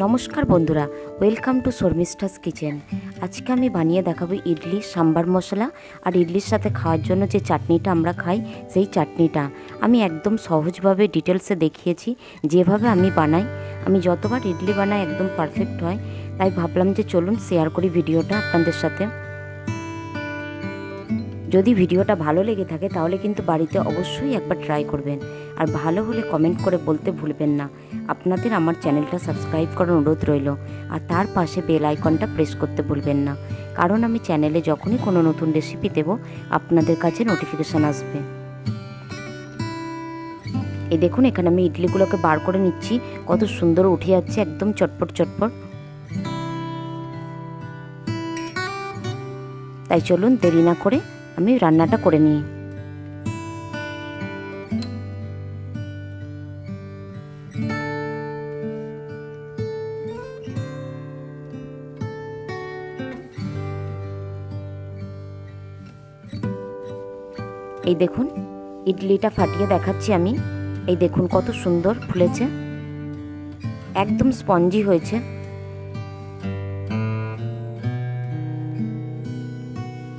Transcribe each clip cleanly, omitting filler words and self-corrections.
নমস্কার বন্ধুরা, welcome to Sharmistha's kitchen. আজকে আমি বানিয়ে দেখাবো ইডলি সাম্বার মশলা আর ইডলির সাথে খাওয়ার জন্য যে চাটনিটা আমরা খাই সেই চাটনিটা আমি একদম সহজভাবে ডিটেলসে দেখিয়েছি। যেভাবে আমি বানাই, আমি যতবার ইডলি বানাই একদম পারফেক্ট হয়, তাই ভাবলাম যে চলুন শেয়ার করি ভিডিওটা আপনাদের সাথে। যদি ভিডিওটা ভালো লেগে থাকে তাহলে কিন্তু বাড়িতে অবশ্যই একবার ট্রাই করবেন, আর ভালো হলে কমেন্ট করে বলতে ভুলবেন না। আপনাদের আমার চ্যানেলটা সাবস্ক্রাইব করার অনুরোধ রইল, আর তার পাশে বেল আইকনটা প্রেস করতে ভুলবেন না, কারণ আমি চ্যানেলে যখনই কোনো নতুন রেসিপি দেব আপনাদের কাছে নোটিফিকেশান আসবে। এই দেখুন, এখানে আমি ইডলিগুলোকে বার করে নিচ্ছি, কত সুন্দর উঠে যাচ্ছে, একদম চটপট চটপট। তাই চলুন দেরি না করে আমি রান্নাটা করে নিই। এই দেখুন, ইডলিটা ফাটিয়ে দেখাচ্ছি আমি। এই দেখুন কত সুন্দর ফুলেছে, একদম স্পঞ্জি হয়েছে।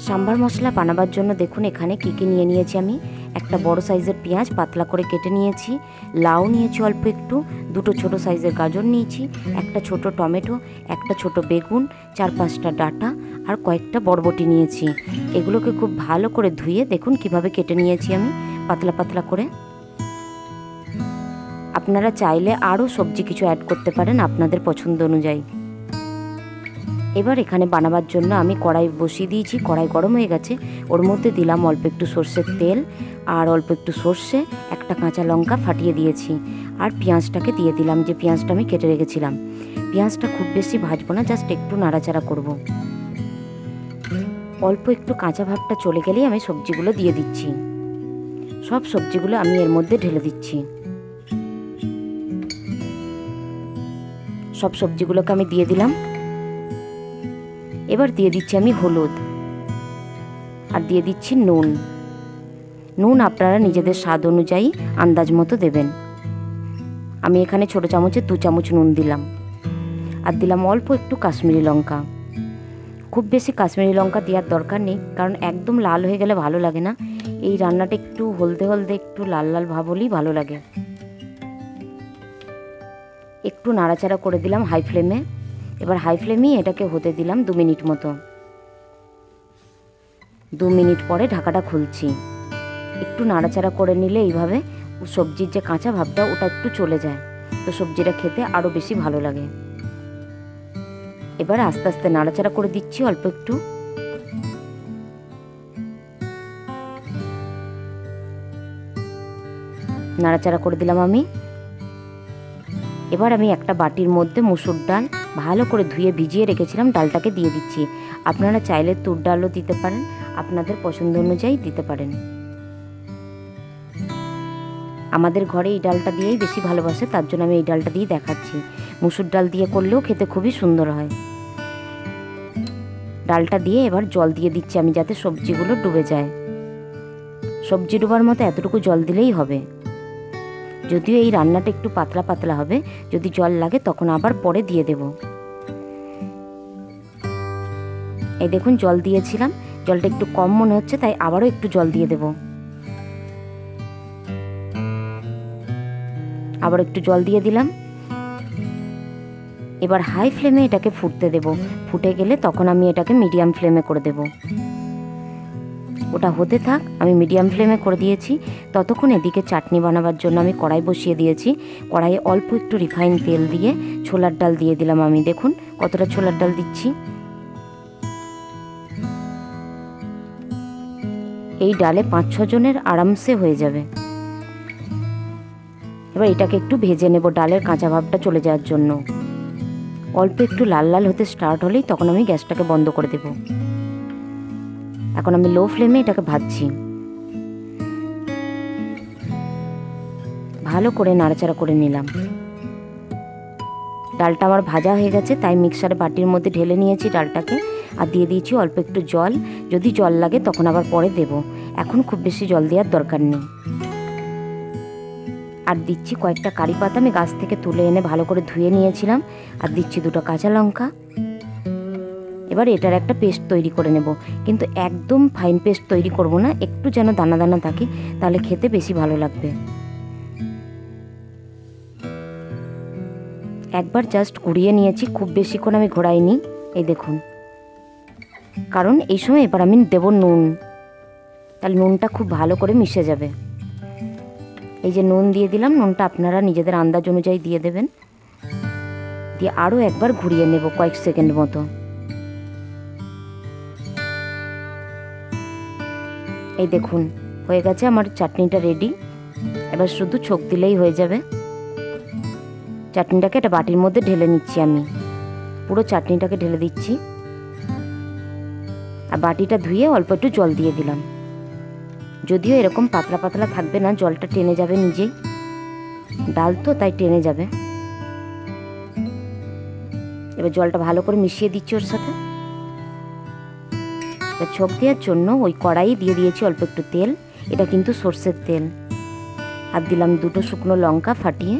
সাম্বার মশলা বানাবার জন্য দেখুন এখানে কী কী নিয়ে নিয়েছি আমি। একটা বড় সাইজের পেঁয়াজ পাতলা করে কেটে নিয়েছি, লাউ নিয়েছি অল্প একটু, দুটো ছোট সাইজের গাজর নিয়েছি, একটা ছোট টমেটো, একটা ছোট বেগুন, 4-5টা ডাঁটা আর কয়েকটা বরবটি নিয়েছি। এগুলোকে খুব ভালো করে ধুয়ে দেখুন কিভাবে কেটে নিয়েছি আমি পাতলা পাতলা করে। আপনারা চাইলে আরও সবজি কিছু অ্যাড করতে পারেন আপনাদের পছন্দ অনুযায়ী। এবার এখানে বানাবার জন্য আমি কড়াই বসিয়ে দিয়েছি, কড়াই গরম হয়ে গেছে, ওর মধ্যে দিলাম অল্প একটু সর্ষের তেল আর অল্প একটু সর্ষে, একটা কাঁচা লঙ্কা ফাটিয়ে দিয়েছি, আর পেঁয়াজটাকে দিয়ে দিলাম, যে পেঁয়াজটা আমি কেটে রেখেছিলাম। পেঁয়াজটা খুব বেশি ভাজবো না, জাস্ট একটু নাড়াচাড়া করব। অল্প একটু কাঁচা ভাবটা চলে গেলেই আমি সবজিগুলো দিয়ে দিচ্ছি। সব সবজিগুলো আমি এর মধ্যে ঢেলে দিচ্ছি। সব সবজিগুলোকে আমি দিয়ে দিলাম। এবার দিয়ে দিচ্ছি আমি হলুদ, আর দিয়ে দিচ্ছি নুন। নুন আপনারা নিজেদের স্বাদ অনুযায়ী আন্দাজ মতো দেবেন। আমি এখানে ছোটো চামচে 2 চামচ নুন দিলাম, আর দিলাম অল্প একটু কাশ্মীরি লঙ্কা। খুব বেশি কাশ্মীরি লঙ্কা দেওয়ার দরকার নেই, কারণ একদম লাল হয়ে গেলে ভালো লাগে না। এই রান্নাটা একটু হলদে হলদে, একটু লাল লাল ভাব হলেই ভালো লাগে। একটু নাড়াচাড়া করে দিলাম হাই ফ্লেমে। এবার হাই ফ্লেমেই এটাকে হতে দিলাম 2 মিনিট মতো। 2 মিনিট পরে ঢাকাটা খুলছি। একটু নাড়াচাড়া করে নিলে এইভাবে সবজির যে কাঁচা ভাবটা ওটা একটু চলে যায়, তো সবজিটা খেতে আরও বেশি ভালো লাগে। এবার আস্তে আস্তে নাড়াচাড়া করে দিচ্ছি অল্প একটু। নাড়াচাড়া করে দিলাম আমি। এবার আমি একটা বাটির মধ্যে মুসুর ডাল ভালো করে ধুয়ে ভিজিয়ে রেখেছিলাম, ডালটাকে দিয়ে দিচ্ছি। আপনারা চাইলে তুর ডালও দিতে পারেন, আপনাদের পছন্দ অনুযায়ী দিতে পারেন। আমাদের ঘরে এই ডালটা দিয়েই বেশি ভালোবাসে, তার জন্য আমি এই ডালটা দিয়ে দেখাচ্ছি। মুসুর ডাল দিয়ে করলেও খেতে খুবই সুন্দর হয়। ডালটা দিয়ে এবার জল দিয়ে দিচ্ছি আমি, যাতে সবজিগুলো ডুবে যায়। সবজি ডুবার মতো এতটুকু জল দিলেই হবে। যদিও এই রান্নাটা একটু পাতলা পাতলা হবে, যদি জল লাগে তখন আবার পরে দিয়ে দেব। এই দেখুন জল দিয়েছিলাম, জলটা একটু কম মনে হচ্ছে, তাই আবারও একটু জল দিয়ে দেব। আবার একটু জল দিয়ে দিলাম। এবার হাই ফ্লেমে এটাকে ফুটতে দেব। ফুটে গেলে তখন আমি এটাকে মিডিয়াম ফ্লেমে করে দেব। ওটা হতে থাক, আমি মিডিয়াম ফ্লেমে করে দিয়েছি। ততক্ষণ এদিকে চাটনি বানাবার জন্য আমি কড়াই বসিয়ে দিয়েছি। কড়াইয়ে অল্প একটু রিফাইন তেল দিয়ে ছোলার ডাল দিয়ে দিলাম আমি। দেখুন কতটা ছোলার ডাল দিচ্ছি। এই ডালে 5-6 জনের আরামসে হয়ে যাবে। এবার এটাকে একটু ভেজে নেব ডালের কাঁচা ভাবটা চলে যাওয়ার জন্য। অল্প একটু লাল লাল হতে স্টার্ট হলেই তখন আমি গ্যাসটাকে বন্ধ করে দেব। এখন আমি লো ফ্লেমে এটাকে ভাজছি। ভালো করে নাড়াচাড়া করে নিলাম। ডালটা আমার ভাজা হয়ে গেছে, তাই মিক্সারে বাটির মধ্যে ঢেলে নিয়েছি ডালটাকে, আর দিয়ে দিয়েছি অল্প একটু জল। যদি জল লাগে তখন আবার পরে দেব, এখন খুব বেশি জল দেওয়ার দরকার নেই। আর আর দিচ্ছি কয়েকটা কারি পাতা, আমি গাছ থেকে তুলে এনে ভালো করে ধুয়ে নিয়েছিলাম। আর দিচ্ছি 2টো কাঁচা লঙ্কা। এবার এটার একটা পেস্ট তৈরি করে নেব, কিন্তু একদম ফাইন পেস্ট তৈরি করব না, একটু যেন দানা দানা থাকে, তাহলে খেতে বেশি ভালো লাগবে। একবার জাস্ট ঘুরিয়ে নিয়েছি, খুব বেশিক্ষণ আমি ঘোরাইনি। এই দেখুন, কারণ এই সময় এবার আমি দেব নুন, তাহলে নুনটা খুব ভালো করে মিশে যাবে। এই যে নুন দিয়ে দিলাম, নুনটা আপনারা নিজেদের আন্দাজ অনুযায়ী দিয়ে দেবেন। দিয়ে আরও একবার ঘুরিয়ে নেব কয়েক সেকেন্ড মতো। এই দেখুন হয়ে গেছে আমার চাটনিটা রেডি। এবার শুধু ছোক দিলেই হয়ে যাবে। চাটনিটাকে একটা বাটির মধ্যে ঢেলে নিচ্ছি, আমি পুরো চাটনিটাকে ঢেলে দিচ্ছি। আর বাটিটা ধুয়ে অল্প একটু জল দিয়ে দিলাম, যদিও এরকম পাতলা পাতলা থাকবে না, জলটা টেনে যাবে নিজেই, ডাল তো তাই টেনে যাবে। এবার জলটা ভালো করে মিশিয়ে দিচ্ছি ওর সাথে। এবার ছোক দেওয়ার জন্য ওই কড়াই দিয়ে দিয়েছি অল্প একটু তেল, এটা কিন্তু সর্ষের তেল। আর দিলাম 2টো শুকনো লঙ্কা ফাটিয়ে,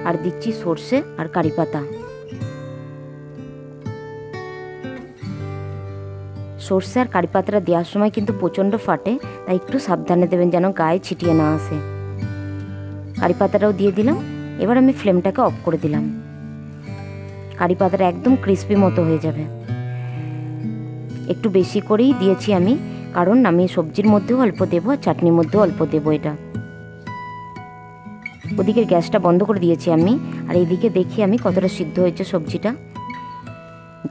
আর দিচ্ছি সর্ষে আর কারি পাতা। সর্ষে আর কারি পাতাটা দেওয়ার সময় কিন্তু প্রচণ্ড ফাটে, তাই একটু সাবধানে দেবেন যেন গায়ে ছিটিয়ে না আসে। কারি পাতাটাও দিয়ে দিলাম। এবার আমি ফ্লেমটাকে অফ করে দিলাম। কারি পাতাটা একদম ক্রিস্পি মতো হয়ে যাবে। একটু বেশি করেই দিয়েছি আমি, কারণ আমি সবজির মধ্যেও অল্প দেবো আর চাটনির মধ্যেও অল্প দেবো এটা। ওদিকে গ্যাসটা বন্ধ করে দিয়েছি আমি, আর এইদিকে দেখি আমি কতটা সিদ্ধ হয়েছে সবজিটা।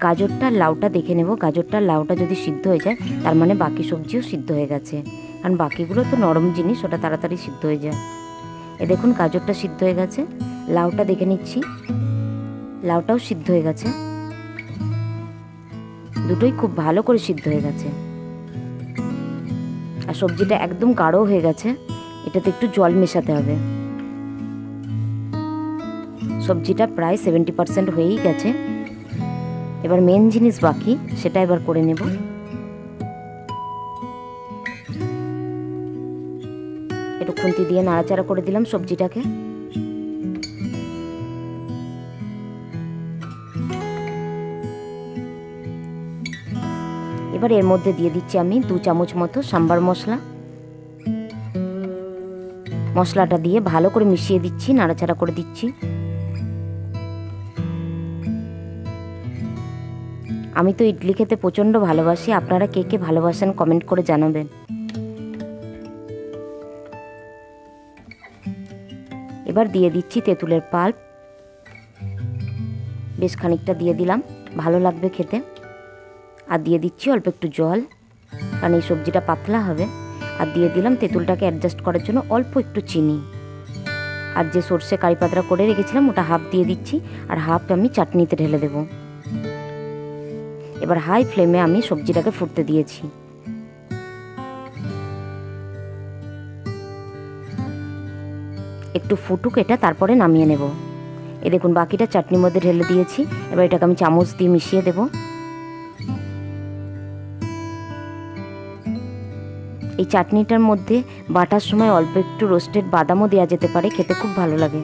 গাজরটা লাউটা দেখে নেব, গাজরটা লাউটা যদি সিদ্ধ হয়ে যায় তার মানে বাকি সবজিও সিদ্ধ হয়ে গেছে, কারণ বাকিগুলো তো নরম জিনিস, ওটা তাড়াতাড়ি সিদ্ধ হয়ে যায়। এ দেখুন গাজরটা সিদ্ধ হয়ে গেছে। লাউটা দেখে নিচ্ছি, লাউটাও সিদ্ধ হয়ে গেছে, দুটোই খুব ভালো করে সিদ্ধ হয়ে গেছে। আর সবজিটা একদম গাঢ় হয়ে গেছে, এটাতে একটু জল মেশাতে হবে। সবজিটা প্রায় 70% হয়েই গেছে। এবার মেন জিনিস বাকি, সেটা এবার করে নেব। একটু খুন্তি দিয়ে নাড়াচাড়া করে দিলাম সবজিটাকে। এবার এর মধ্যে দিয়ে দিচ্ছি আমি 2 চামচ মতো সাম্বার মশলা। মশলাটা দিয়ে ভালো করে মিশিয়ে দিচ্ছি, নাড়াচাড়া করে দিচ্ছি। আমি তো ইডলি খেতে প্রচণ্ড ভালোবাসি, আপনারা কে কে ভালোবাসেন কমেন্ট করে জানাবেন। এবার দিয়ে দিচ্ছি তেঁতুলের পাল্প, বেশ খানিকটা দিয়ে দিলাম, ভালো লাগবে খেতে। আর দিয়ে দিচ্ছি অল্প একটু জল, কারণ এই সবজিটা পাতলা হবে। আর দিয়ে দিলাম তেঁতুলটাকে অ্যাডজাস্ট করার জন্য অল্প একটু চিনি। আর যে সর্ষে কারি পাতাটা করে রেখেছিলাম ওটা হাফ দিয়ে দিচ্ছি, আর হাফ আমি চাটনিতে ঢেলে দেবো। এবার হাই ফ্লেমে আমি সবজিটাকে ফুটতে দিয়েছি। একটু ফুটুক এটা, তারপরে নামিয়ে নেব। এই দেখুন বাকিটা চাটনির মধ্যে ঢেলে দিয়েছি। এবার এটাকে আমি চামচ দিয়ে মিশিয়ে দেব। এই চাটনিটার মধ্যে বাটার সময় অল্প একটু রোস্টেড বাদামও দেওয়া যেতে পারে, খেতে খুব ভালো লাগে।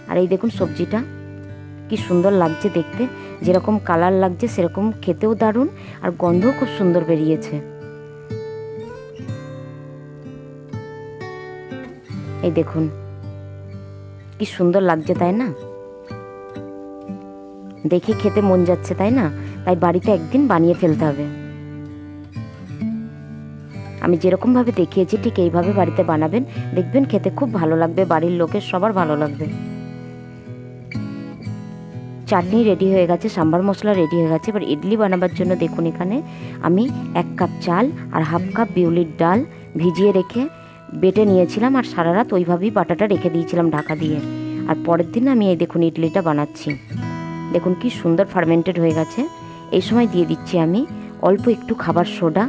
আর এই দেখুন সবজিটা কি সুন্দর লাগছে দেখতে, যেরকম কালার লাগছে সেরকম খেতেও দারুণ, আর গন্ধও খুব সুন্দর বেরিয়েছে। এই দেখুন কি সুন্দর লাগছে, তাই না? দেখে খেতে মন যাচ্ছে, তাই না? তাই বাড়িতে একদিন বানিয়ে ফেলতে হবে। আমি যেরকমভাবে দেখিয়েছি ঠিক এইভাবে বাড়িতে বানাবেন, দেখবেন খেতে খুব ভালো লাগবে, বাড়ির লোকের সবার ভালো লাগবে। চাটনি রেডি হয়ে গেছে, সাম্বার মশলা রেডি হয়ে গেছে। এবার ইডলি বানাবার জন্য দেখুন এখানে আমি 1 কাপ চাল আর হাফ কাপ বিউলির ডাল ভিজিয়ে রেখে বেটে নিয়েছিলাম, আর সারা রাত ওইভাবেই বাটাটা রেখে দিয়েছিলাম ঢাকা দিয়ে। আর পরের দিন আমি এই দেখুন ইডলিটা বানাচ্ছি। দেখুন কি সুন্দর ফার্মেন্টেড হয়ে গেছে। এই সময় দিয়ে দিচ্ছি আমি অল্প একটু খাবার সোডা,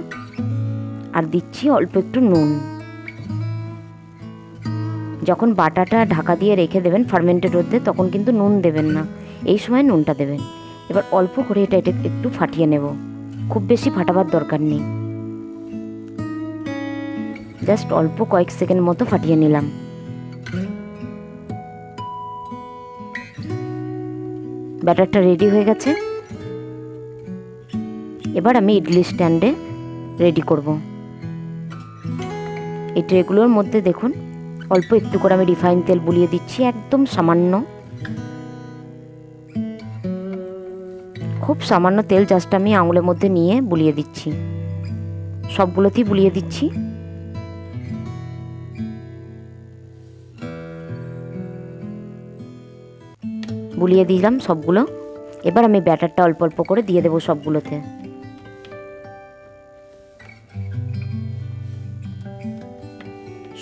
আর দিচ্ছি অল্প একটু নুন। যখন বাটাটা ঢাকা দিয়ে রেখে দেবেন ফার্মেন্টেড হতে, তখন কিন্তু নুন দেবেন না, এই সময় নুনটা দেবেন। এবার অল্প করে এটা একটু ফাটিয়ে নেব, খুব বেশি ফাটাবার দরকার নেই। জাস্ট অল্প কয়েক সেকেন্ড মতো ফাটিয়ে নিলাম। ব্যাটারটা রেডি হয়ে গেছে। এবার আমি ইডলি স্ট্যান্ডে রেডি করব। এই ট্রেগুলোর মধ্যে দেখুন অল্প একটু করে আমি রিফাইন তেল বুলিয়ে দিচ্ছি, একদম সামান্য, খুব সামান্য তেল জাস্ট আমি আঙুলের মধ্যে নিয়ে বুলিয়ে দিচ্ছি। সবগুলোতেই বুলিয়ে দিচ্ছি। বুলিয়ে দিলাম সবগুলো। এবার আমি ব্যাটারটা অল্প অল্প করে দিয়ে দেবো সবগুলোতে।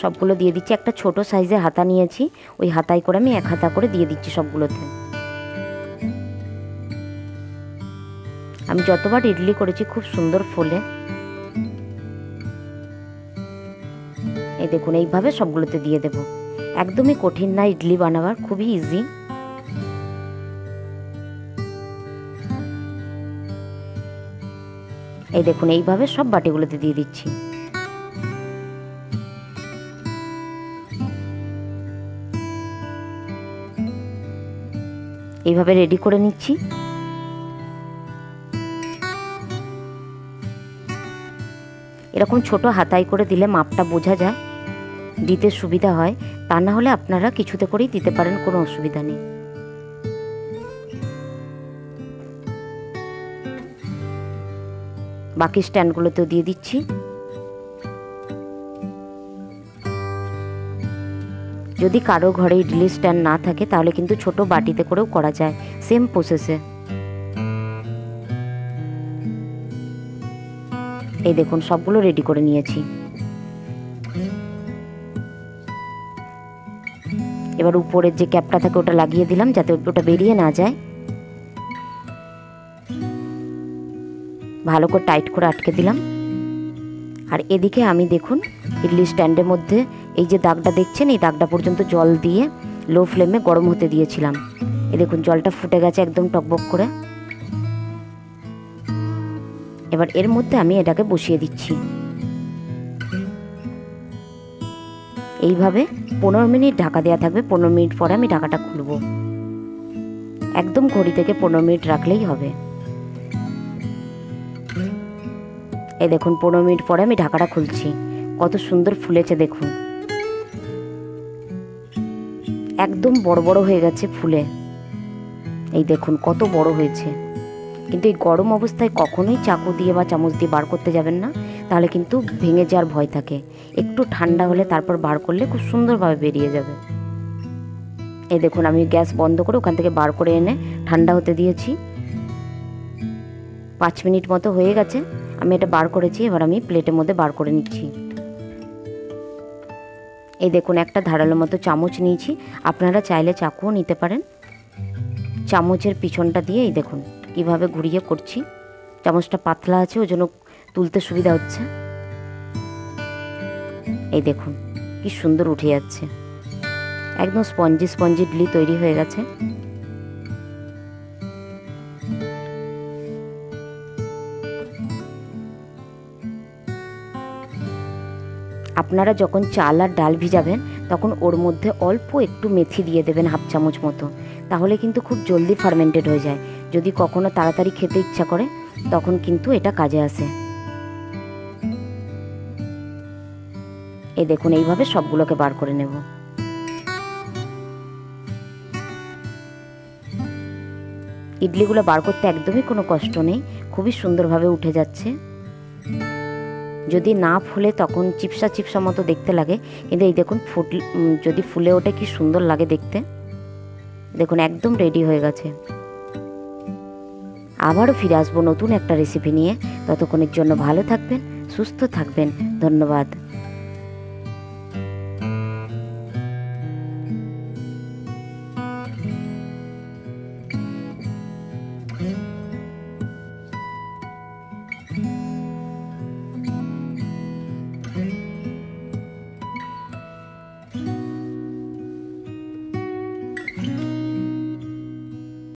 সবগুলো দিয়ে দিচ্ছি। একটা ছোট সাইজের হাতা নিয়েছি, ওই হাতায় করে আমি এক হাতা করে দিয়ে দিচ্ছি সবগুলোতে। আমি যতবার ইডলি করেছি খুব সুন্দর ফোলে। এই দেখুন এইভাবে সবগুলোতে দিয়ে দেব। একদমই কঠিন না ইডলি বানাবার, খুবই ইজি। এই দেখুন এইভাবে সব বাটিগুলোতে দিয়ে দিচ্ছি। এইভাবে রেডি করে নিচ্ছি। এরকম ছোট হাতায় করে দিলে মাপটা বোঝা যায়, দিতে সুবিধা হয়। তা না হলে আপনারা কিছুতে করেই দিতে পারেন, কোনো অসুবিধা নেই। বাকি স্ট্যান্ডগুলোতেও দিয়ে দিচ্ছি। যদি কারো ঘরে ইডলি স্ট্যান্ড না থাকে তাহলে কিন্তু ছোট বাটিতে করেও করা যায়, সেম প্রসেসে। এই দেখুন সবগুলো রেডি করে নিয়েছি। এবার উপরের যে ক্যাপটা থাকে ওটা লাগিয়ে দিলাম যাতে ওটা বেরিয়ে না যায়। ভালো করে টাইট করে আটকে দিলাম। আর এদিকে আমি দেখুন ইডলি স্ট্যান্ডের মধ্যে এই যে দাগটা দেখছেন, এই দাগটা পর্যন্ত জল দিয়ে লো ফ্লেমে গরম হতে দিয়েছিলাম। এই দেখুন জলটা ফুটে গেছে একদম টকবক করে। এবার এর মধ্যে আমি এটাকে বসিয়ে দিচ্ছি। এইভাবে 15 মিনিট ঢাকা দেওয়া থাকবে। 15 মিনিট পরে আমি ঢাকাটা খুলব। একদম ঘড়ি থেকে 15 মিনিট রাখলেই হবে। এই দেখুন 15 মিনিট পরে আমি ঢাকাটা খুলছি। কত সুন্দর ফুলেছে দেখুন, একদম বড় বড় হয়ে গেছে ফুলে। এই দেখুন কত বড় হয়েছে। কিন্তু এই গরম অবস্থায় কখনোই চাকু দিয়ে বা চামচ দিয়ে বার করতে যাবেন না, তাহলে কিন্তু ভেঙে যাওয়ার ভয় থাকে। একটু ঠান্ডা হলে তারপর বার করলে খুব সুন্দরভাবে বেরিয়ে যাবে। এই দেখুন আমি গ্যাস বন্ধ করে ওখান থেকে বার করে এনে ঠান্ডা হতে দিয়েছি। 5 মিনিট মতো হয়ে গেছে, আমি এটা বার করেছি। এবার আমি প্লেটের মধ্যে বার করে নিচ্ছি। এই দেখুন একটা ধারালো মতো চামচ নিয়েছি, আপনারা চাইলে চাকুও নিতে পারেন। চামচের পিছনটা দিয়ে এই দেখুন কিভাবে ঘুরিয়ে করছি। চামচটা পাতলা আছে ওই জন্য তুলতে সুবিধা হচ্ছে। এই দেখুন কি সুন্দর উঠে যাচ্ছে, একদম স্পঞ্জি স্পঞ্জি ইডলি তৈরি হয়ে গেছে। আপনারা যখন চাল আর ডাল ভিজাবেন তখন ওর মধ্যে অল্প একটু মেথি দিয়ে দেবেন, হাফ চামচ মতো। তাহলে কিন্তু খুব জলদি ফার্মেন্টেড হয়ে যায়। যদি কখনো তাড়াতাড়ি খেতে ইচ্ছা করে তখন কিন্তু এটা কাজে আসে। এই দেখুন এইভাবে সবগুলোকে বার করে নেব। ইডলিগুলো বার করতে একদমই কোনো কষ্ট নেই, খুবই সুন্দরভাবে উঠে যাচ্ছে। যদি না ফুলে তখন চিপসা চিপসা মতো দেখতে লাগে, কিন্তু এই দেখুন যদি ফুলে ওঠে কি সুন্দর লাগে দেখতে। দেখুন একদম রেডি হয়ে গেছে। আবারও ফিরে আসবো নতুন একটা রেসিপি নিয়ে। ততক্ষণের জন্য ভালো থাকবেন, সুস্থ থাকবেন। ধন্যবাদ।